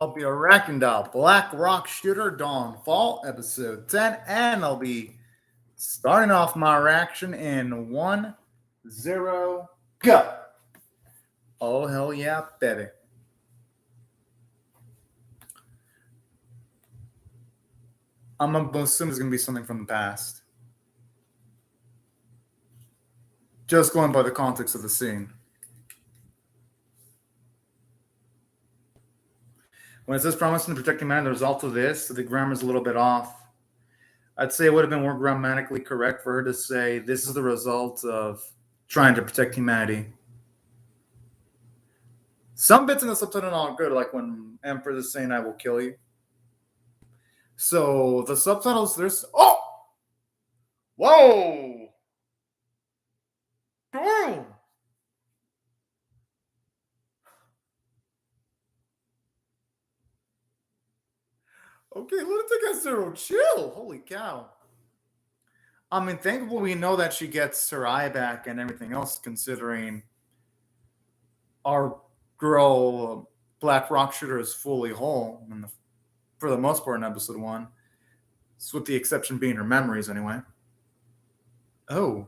I'll be reacting to Black Rock Shooter Dawn Fall, episode 10, and I'll be starting off my reaction in 1-0, go. Oh, hell yeah, baby. I'm assuming it's going to be something from the past. Just going by the context of the scene. When it says promising to protect humanity, the result of this, the grammar's a little bit off. I'd say it would have been more grammatically correct for her to say this is the result of trying to protect humanity. Some bits in the subtitle are good, like when Emperor is saying I will kill you. So the subtitles, there's whoa! Boom! Okay, Lunatic has zero chill. Holy cow. I mean, thankfully we know that she gets her eye back and everything else, considering our girl Black Rock Shooter is fully whole for the most part in episode 1. So with the exception being her memories, anyway. Oh.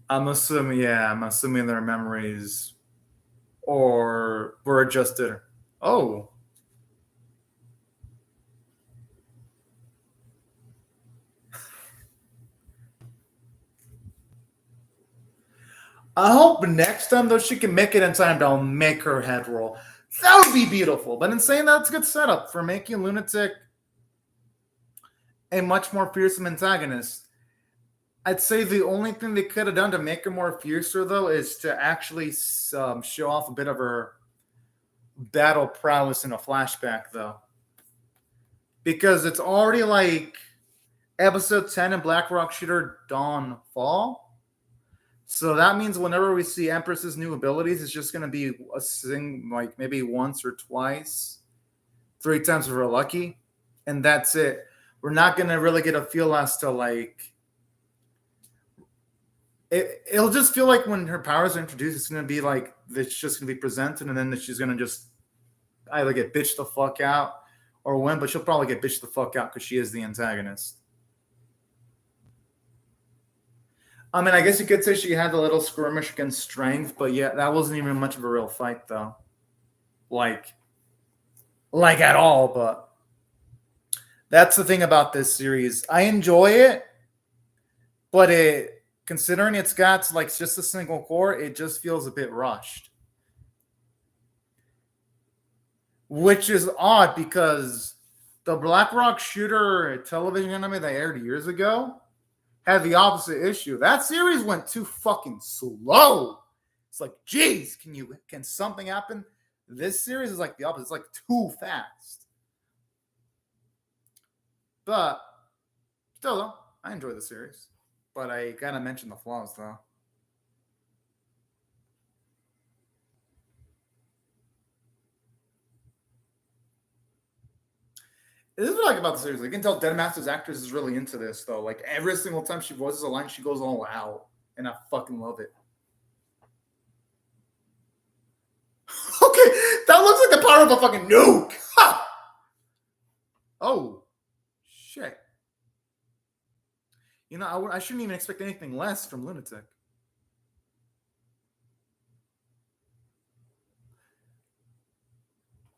I'm assuming their memories or were adjusted. Oh. I hope next time, though, she can make it in time to make her head roll. That would be beautiful. But in saying that, it's a good setup for making Lunatic a much more fearsome antagonist. I'd say the only thing they could have done to make her more fiercer, though, is to actually show off a bit of her battle prowess in a flashback, though. Because it's already like episode 10 in Black Rock Shooter Dawn Fall. So that means whenever we see Empress's new abilities, it's just going to be a thing like maybe once or twice, 3 times if we're lucky, and that's it. We're not going to really get a feel as to like it'll just feel like when her powers are introduced, it's going to be like it's just going to be presented, and then she's going to just either get bitched the fuck out or win, but she'll probably get bitched the fuck out because she is the antagonist. I mean, I guess you could say she had a little skirmish against Strength, but yeah, that wasn't even much of a real fight, though. Like at all, but that's the thing about this series. I enjoy it, but considering it's got like just a single core, it just feels a bit rushed. Which is odd because the Black Rock Shooter television anime that aired years ago had the opposite issue. That series went too fucking slow. It's like, geez, can something happen? This series is like the opposite. It's like too fast. But still, though, I enjoy the series. But I gotta mention the flaws, though. This is what I like about the series. You can tell Dead Master's actress is really into this, though. Like, every single time she voices a line, she goes all out. And I fucking love it. Okay, that looks like the power of a fucking nuke. Ha! Oh, shit. You know, I shouldn't even expect anything less from Lunatic.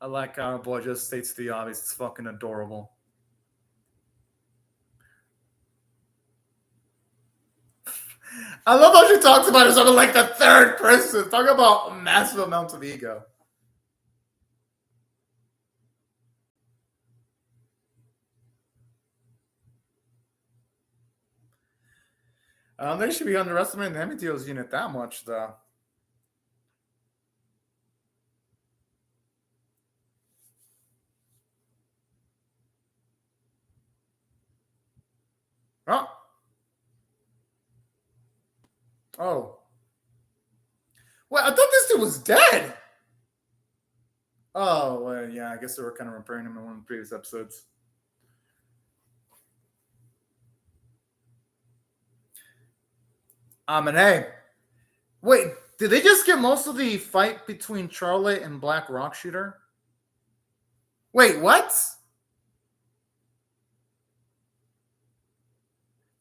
I like how our boy just states the obvious. It's fucking adorable. I love how she talks about herself in like the third person. Talk about massive amounts of ego. They should be underestimating the Hemiteos unit that much, though. Oh. Oh. Well, I thought this dude was dead. Oh, well, yeah, I guess they were kind of repairing him in one of the previous episodes. And hey, wait, Did they just get most of the fight between Charlotte and Black Rock Shooter? Wait, what?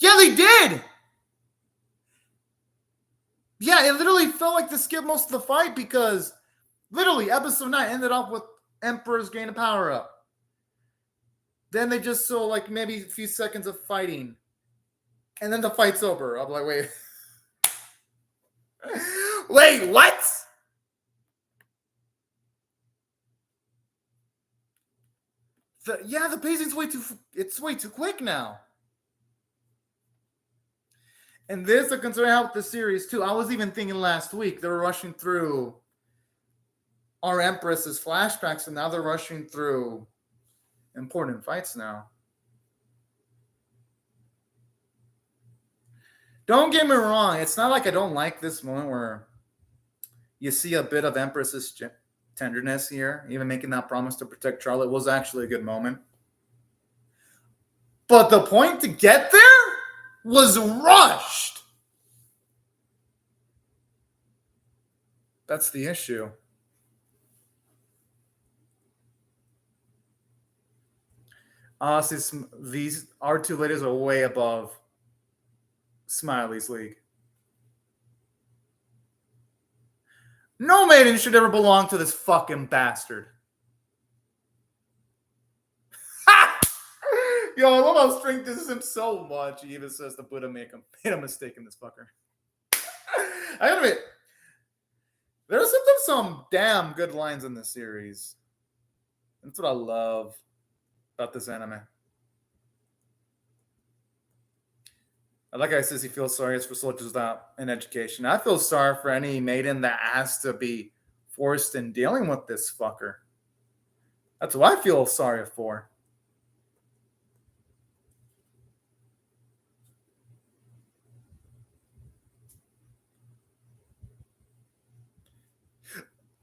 Yeah, they did. Yeah, it literally felt like they skipped most of the fight because literally episode 9 ended up with Emperor's gaining a power up. Then they just saw like maybe a few seconds of fighting. And then the fight's over. I'm like, wait. Wait, what? The pacing's way too quick now. And this is a concern I have with the series too. I was even thinking last week they were rushing through our Empress's flashbacks, and now they're rushing through important fights now. Don't get me wrong. It's not like I don't like this moment where you see a bit of Empress's tenderness here. Even making that promise to protect Charlotte was actually a good moment. But the point to get there was rushed. That's the issue. Honestly, these our two ladies are way above Smiley's league. No maiden should ever belong to this fucking bastard. Yo, I love how String disses him so much. He even says the Buddha made a mistake in this fucker. I gotta admit, there's some damn good lines in this series. That's what I love about this anime. Like I says, he feels sorry for soldiers without an education. I feel sorry for any maiden that has to be forced in dealing with this fucker. That's what I feel sorry for.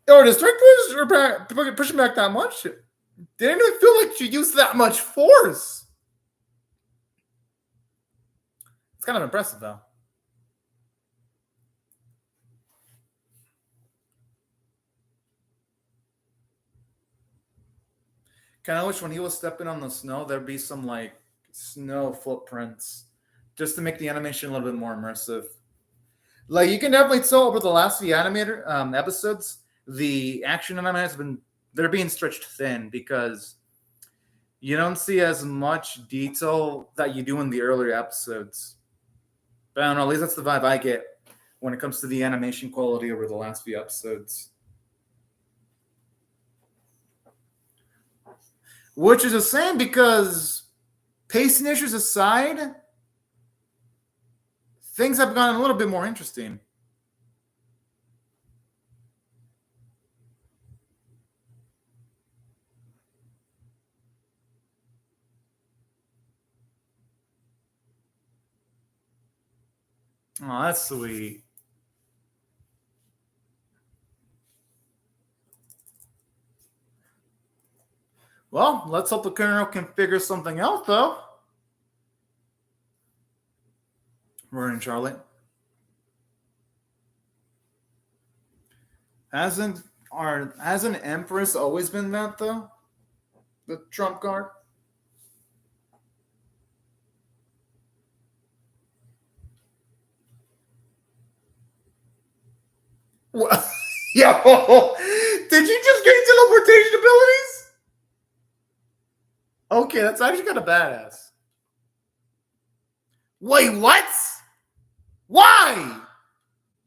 Or the strength pushing back that much? Didn't even feel like she used that much force. It's kind of impressive, though. Kind of wish when he was stepping on the snow, there'd be some like snow footprints just to make the animation a little bit more immersive. Like you can definitely tell over the last few animator episodes, the action anime they're being stretched thin because you don't see as much detail that you do in the earlier episodes. But I don't know, at least that's the vibe I get when it comes to the animation quality over the last few episodes. Which is a shame because pacing issues aside, things have gotten a little bit more interesting. Oh, that's sweet. Well, let's hope the Colonel can figure something out, though. We're in Charlotte. Hasn't Empress always been that, though? The trump card? What? Yo, did you just gain teleportation abilities? Okay, that's actually kind of badass. Wait, what? Why?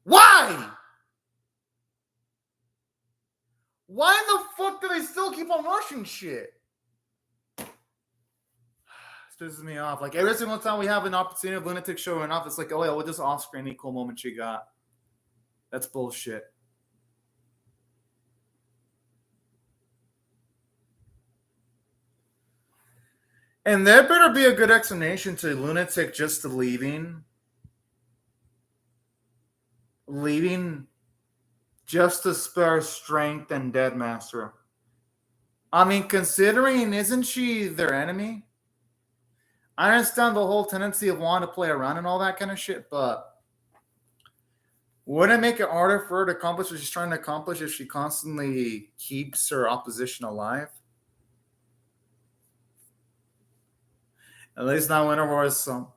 Why? Why in the fuck do they still keep on rushing shit? Pisses me off. Like every single time we have an opportunity of Lunatic showing off, it's like, oh yeah, we'll just off-screen any cool moment she got. That's bullshit. And there better be a good explanation to Lunatic just leaving just to spare Strength and Deadmaster. I mean, considering isn't she their enemy? I understand the whole tendency of wanting to play around and all that kind of shit, but Wouldn't it make it harder for her to accomplish what she's trying to accomplish if she constantly keeps her opposition alive? At least now we know where some.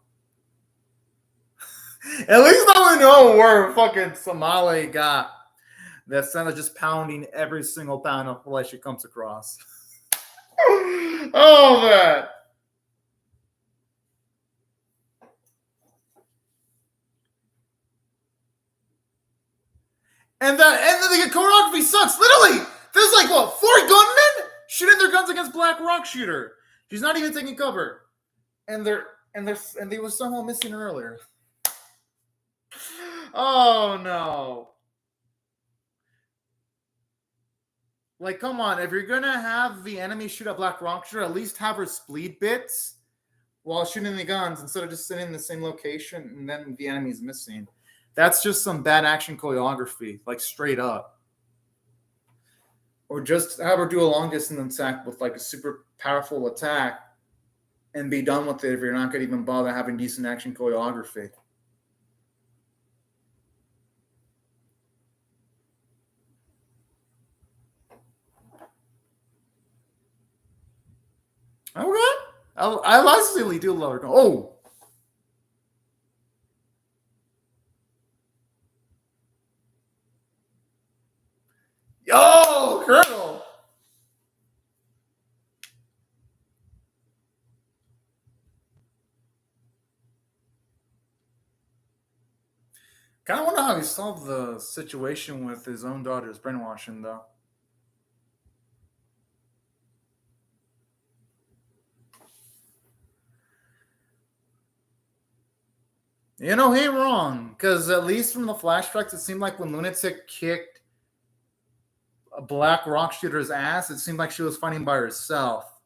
At least now we know where fucking Somali got that son of just pounding every single pound of flesh she comes across. Oh man. And the choreography sucks. Literally, there's like what 4 gunmen shooting their guns against Black Rock Shooter. She's not even taking cover, and they were somehow missing her earlier. Oh no! Like, come on! If you're gonna have the enemy shoot at Black Rock Shooter, at least have her split bits while shooting the guns instead of just sitting in the same location and then the enemy's missing. That's just some bad action choreography, like straight up. Or just have her do a long distance attack with like a super powerful attack and be done with it if you're not going to even bother having decent action choreography. Okay. I honestly do love her. Oh! Yo, Colonel! Kind of wonder how he solved the situation with his own daughter's brainwashing, though. You know, he ain't wrong, because at least from the flashbacks, it seemed like when Lunatic kicked a Black Rock Shooter's ass, it seemed like she was fighting by herself.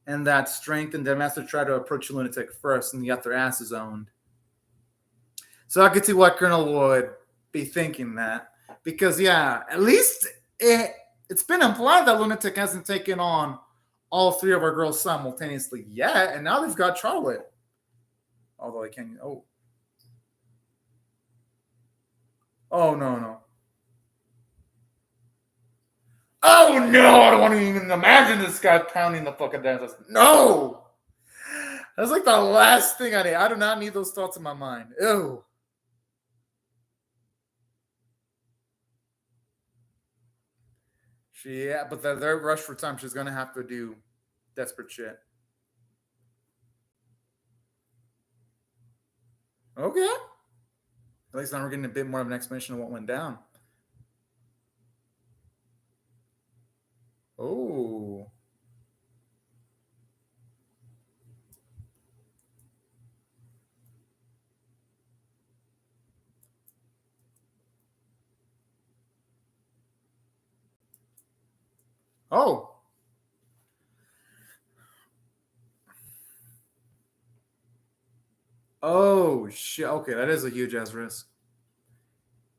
And that strength and Deadmaster tried to approach Lunatic first and got their asses owned. So I could see what Colonel would be thinking that. Because, yeah, at least it's been implied that Lunatic hasn't taken on all 3 of our girls simultaneously yet, and now they've got Charlotte. Although I can't. Oh. Oh, no. Oh, no. I don't want to even imagine this guy pounding the fucking dance. No. That's like the last thing I need. I do not need those thoughts in my mind. Ew. Yeah, but they're rushed for time. She's going to have to do desperate shit. Okay. At least now we're getting a bit more of an explanation of what went down. Oh. Oh. Oh, shit. Okay, that is a huge ass risk.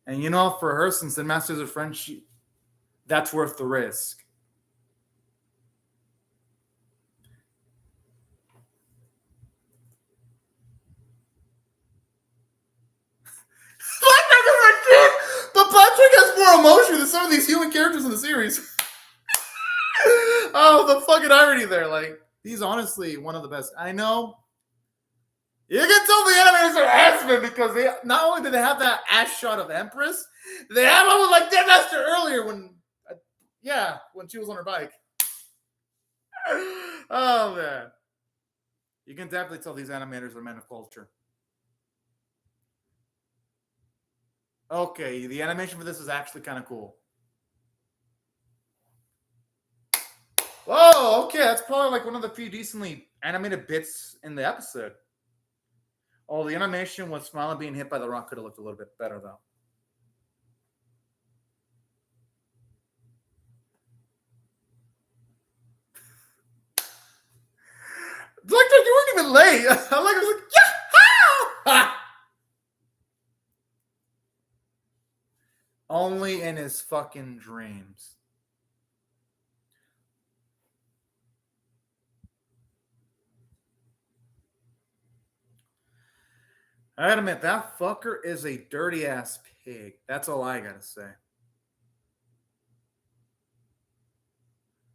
And you know, for her, since the master's a friend, that's worth the risk. But Patrick has more emotion than some of these human characters in the series. Oh, the fucking irony there. Like, he's honestly one of the best. I know. You can tell the animators are ass-men because they not only did they have that ass shot of Empress, they have one with like Deadmaster earlier when she was on her bike. Oh man. You can definitely tell these animators are men of culture. Okay, the animation for this is actually kind of cool. Oh, okay, that's probably like one of the few decently animated bits in the episode. Oh, the animation with Smiley being hit by the rock could have looked a little bit better, though. Like, you weren't even late. I was like, yeah! Only in his fucking dreams. I gotta admit, that fucker is a dirty ass pig. That's all I gotta say.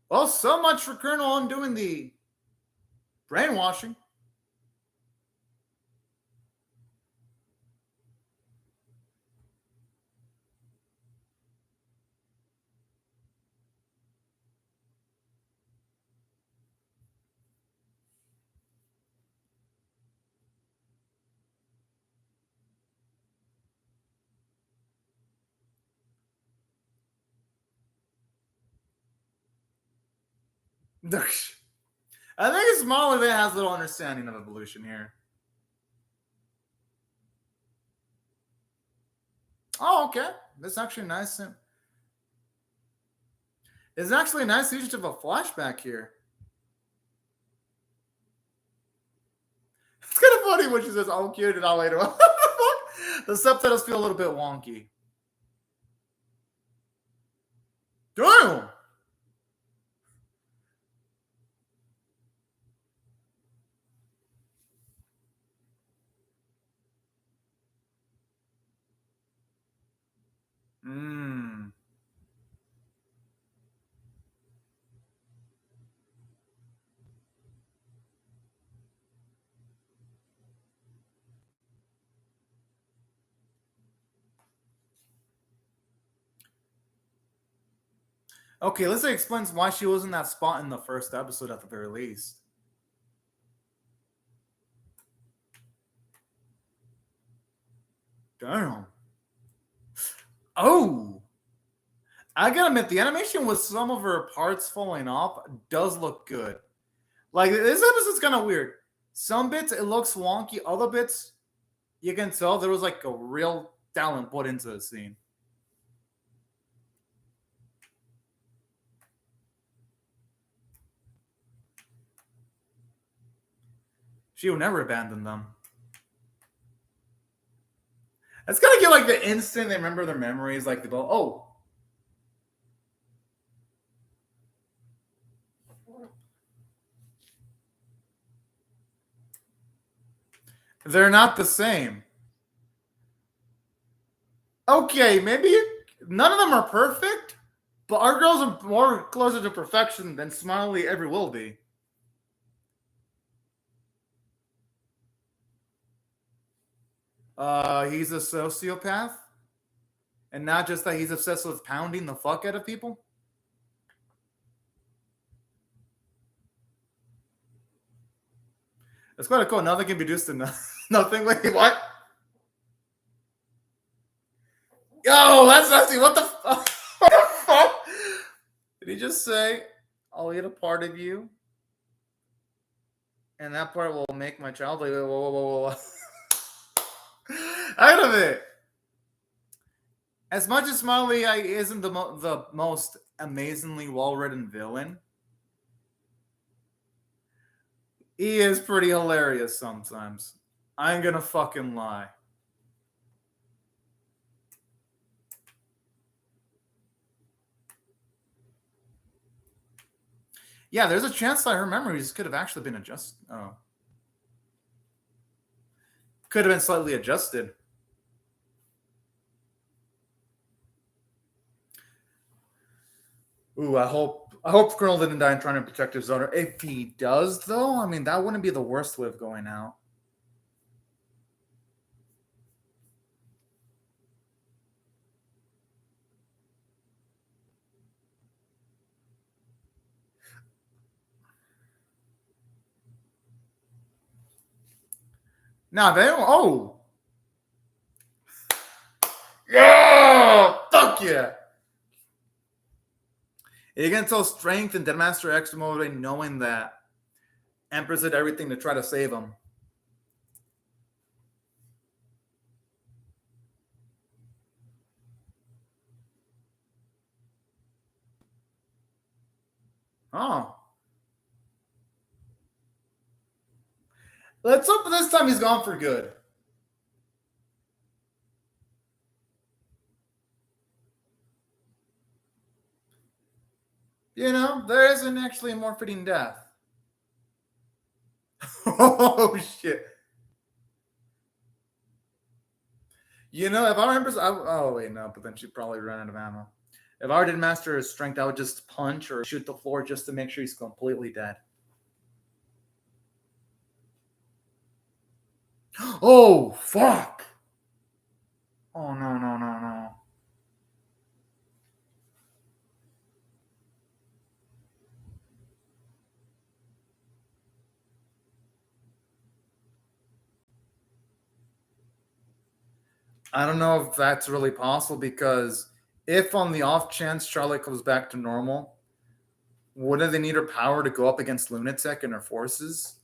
Well, so much for Colonel on doing the brainwashing. I think it's Molly that has a little understanding of evolution here. Oh, okay. That's actually nice. It's actually a nice usage of a flashback here. It's kind of funny when she says, "Oh, cute," and all later. The subtitles feel a little bit wonky. Damn! Mmm. Okay, let's say explains why she was in that spot in the first episode at the very least. Damn. Oh! I gotta admit, the animation with some of her parts falling off does look good. Like, this episode's kind of weird. Some bits, it looks wonky. Other bits, you can tell there was like a real talent put into the scene. She will never abandon them. It's gonna get like the instant they remember their memories, like they go, oh. They're not the same. Okay, maybe none of them are perfect, but our girls are more closer to perfection than Smiley ever will be. He's a sociopath, and not just that he's obsessed with pounding the fuck out of people. That's quite cool. Nothing can be reduced to nothing. Wait, what? Yo, that's nasty. What the fuck? Did he just say, I'll eat a part of you, and that part will make my child? Like, whoa. Out of it. As much as Smiley isn't the most amazingly well-written villain, he is pretty hilarious sometimes. I ain't gonna fucking lie. Yeah, there's a chance that her memories could have actually been adjusted. Oh. Could have been slightly adjusted. Ooh, I hope Colonel didn't die trying to protect his daughter. If he does, though, I mean, that wouldn't be the worst way of going out. Now, they don't. Oh! Yeah! Fuck yeah! You can tell strength in Deadmaster X mode knowing that Empress did everything to try to save him. Oh. Let's hope this time he's gone for good. You know, there isn't actually a more fitting death. Oh, shit. You know, if I remember, oh wait, no, but then she'd probably run out of ammo. If I did master his strength, I would just punch or shoot the floor just to make sure he's completely dead. Oh fuck! Oh no no no no! I don't know if that's really possible because if on the off chance Charlotte comes back to normal, wouldn't they need her power to go up against Lunatic and her forces?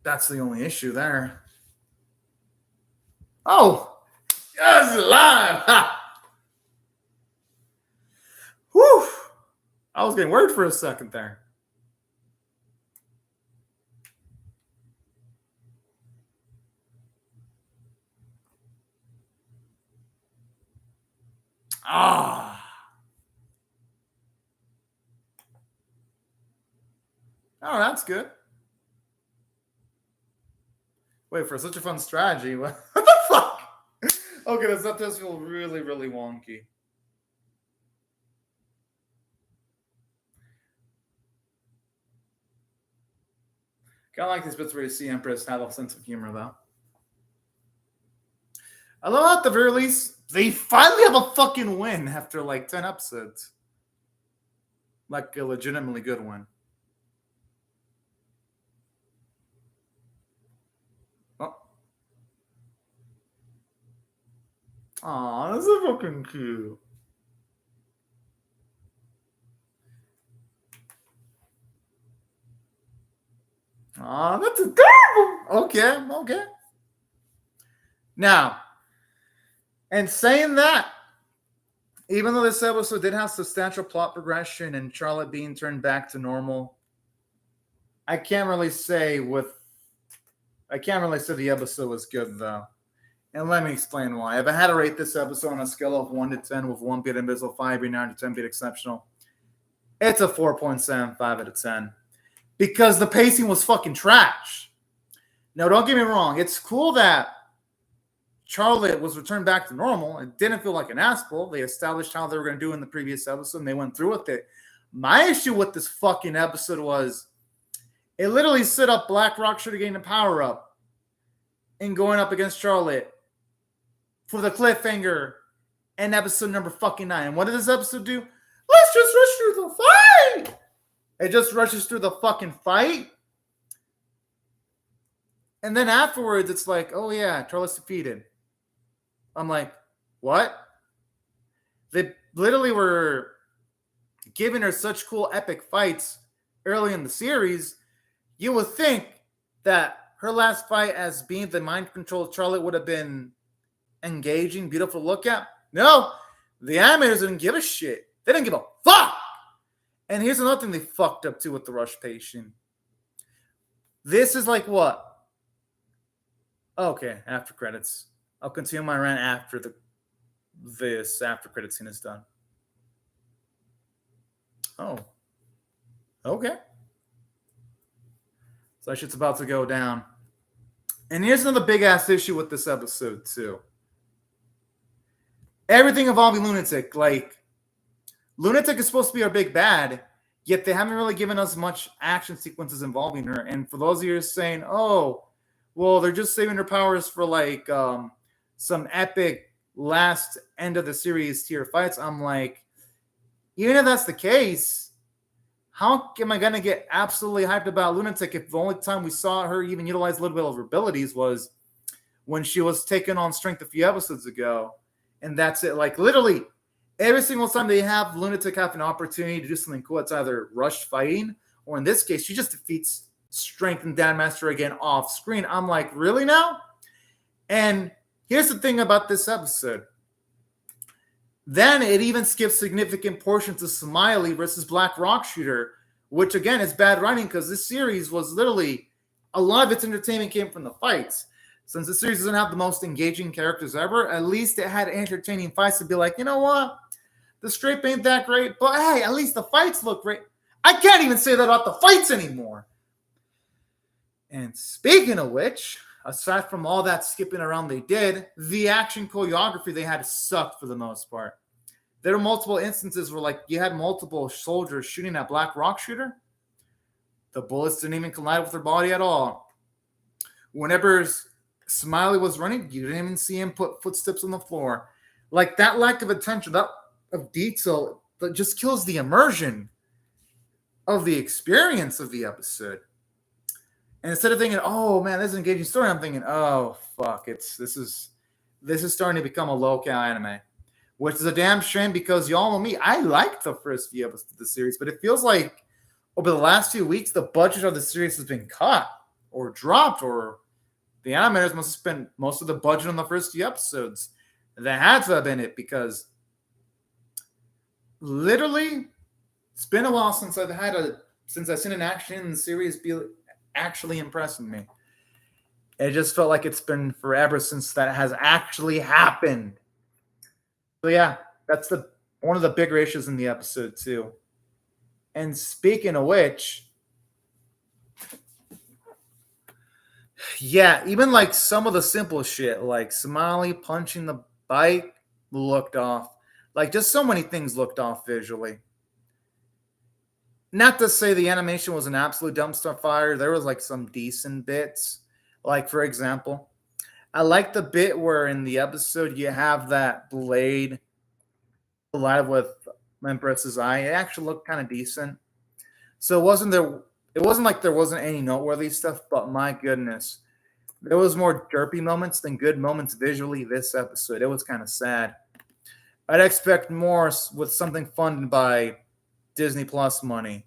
That's the only issue there. Oh, yes, live! Ha! Whew! I was getting worried for a second there. Ah. Oh, that's good. Wait, for such a fun strategy, what the fuck? Okay, this does feel really, really wonky. Kind of like these bits where you see Empress have a sense of humor, though. I love at the very least, they finally have a fucking win after like 10 episodes. Like a legitimately good win. Oh. Aw, this is fucking cute. Aw, that's adorable. Okay. Now, and saying that, even though this episode did have substantial plot progression and Charlotte being turned back to normal, I can't really say the episode was good though. And let me explain why. If I had to rate this episode on a scale of 1 to 10, with 1 being abysmal, 5 being 9 to 10 being exceptional, it's a 4.75 out of 10. Because the pacing was fucking trash. Now, don't get me wrong. It's cool that Charlotte was returned back to normal. It didn't feel like an asshole. They established how they were going to do in the previous episode, and they went through with it. My issue with this fucking episode was it literally set up Black Rock Shooter getting a power up and going up against Charlotte for the cliffhanger in episode number fucking 9. And what did this episode do? Let's just rush through the fight. It just rushes through the fucking fight. And then afterwards, it's like, oh yeah, Charlotte's defeated. I'm like, what? They literally were giving her such cool epic fights early in the series. You would think that her last fight as being the mind-controlled Charlotte would have been engaging, beautiful to look at. No, the animators didn't give a shit. They didn't give a fuck. And here's another thing they fucked up too with the Rush patient. This is like what? Okay, after credits. I'll continue my rant after this after credit scene is done. Oh. Okay. So that shit's about to go down. And here's another big ass issue with this episode too. Everything involving Lunatic. Like, Lunatic is supposed to be our big bad, yet they haven't really given us much action sequences involving her. And for those of you who are saying, oh, well, they're just saving her powers for like some epic last end of the series tier fights. I'm like, even if that's the case, how am I going to get absolutely hyped about Lunatic if the only time we saw her even utilize a little bit of her abilities was when she was taken on Strength a few episodes ago? And that's it. Like, literally, every single time they have Lunatic have an opportunity to do something cool, it's either rushed fighting, or in this case, she just defeats Strength and Dan Master again off screen. I'm like, really now? And here's the thing about this episode. Then it even skips significant portions of Smiley versus Black Rock Shooter, which again is bad writing because this series was literally a lot of its entertainment came from the fights. Since the series doesn't have the most engaging characters ever, at least it had entertaining fights to be like, you know what? The script ain't that great, but hey, at least the fights look great. I can't even say that about the fights anymore. And speaking of which, aside from all that skipping around they did, the action choreography they had sucked for the most part. There were multiple instances where, like, you had multiple soldiers shooting at Black Rock Shooter. The bullets didn't even collide with their body at all. Whenever Smiley was running, you didn't even see him put footsteps on the floor. Like, that lack of attention, that of detail, that just kills the immersion of the experience of the episode. And instead of thinking, oh man, this is an engaging story, I'm thinking, oh fuck, this is starting to become a low-cal anime. Which is a damn shame because y'all know me, I liked the first few episodes of the series, but it feels like over the last few weeks, the budget of the series has been cut or dropped, or the animators must have spent most of the budget on the first few episodes. That had to have been it, because literally, it's been a while since I've seen an action in the series be actually impressing me. It just felt like it's been forever since that has actually happened. So yeah, that's one of the bigger issues in the episode too. And speaking of which, yeah, even like some of the simple shit, like Smiley punching the bike looked off. Like, just so many things looked off visually. Not to say the animation was an absolute dumpster fire. There was like some decent bits. Like, for example, I like the bit where in the episode you have that blade collide with Empress's eye. It actually looked kind of decent. So it wasn't like there wasn't any noteworthy stuff, but my goodness, there was more derpy moments than good moments visually this episode. It was kind of sad. I'd expect more with something funded by Disney Plus money.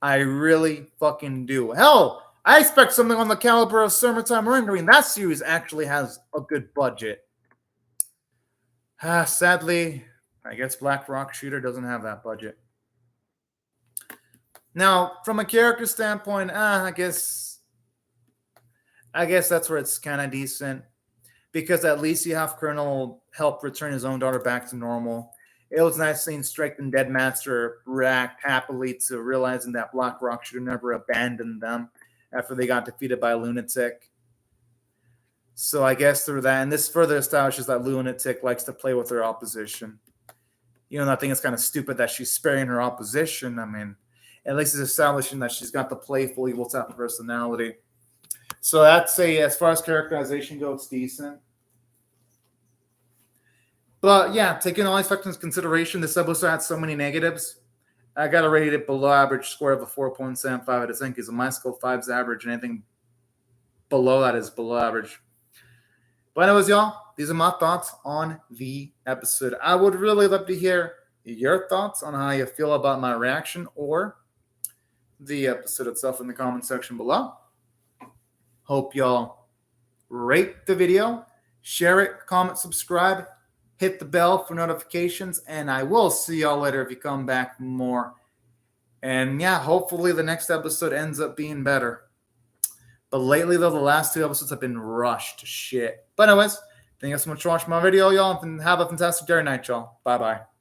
I really fucking do. Hell, I expect something on the caliber of Summertime Rendering. That series actually has a good budget. Sadly, I guess Black Rock Shooter doesn't have that budget. Now, from a character standpoint, I guess that's where it's kind of decent, because at least you have Colonel help return his own daughter back to normal. It was nice seeing Strike and Deadmaster react happily to realizing that Black Rock Shooter never abandoned them after they got defeated by Lunatic. So I guess through that, and this further establishes that Lunatic likes to play with her opposition. You know, I think it's kind of stupid that she's sparing her opposition. I mean, at least it's establishing that she's got the playful evil type of personality. So I'd say as far as characterization goes, it's decent. But yeah, taking all these factors into consideration, this episode had so many negatives. I got to rate it below average score of a 4.75 out of 10 because my skill 5's average, and anything below that is below average. But anyways, y'all, these are my thoughts on the episode. I would really love to hear your thoughts on how you feel about my reaction or the episode itself in the comment section below. Hope y'all rate the video, share it, comment, subscribe, hit the bell for notifications, and I will see y'all later if you come back for more. And yeah, hopefully the next episode ends up being better. But lately, though, the last 2 episodes have been rushed to shit. But anyways, thank you so much for watching my video, y'all, and have a fantastic day or night, y'all. Bye-bye.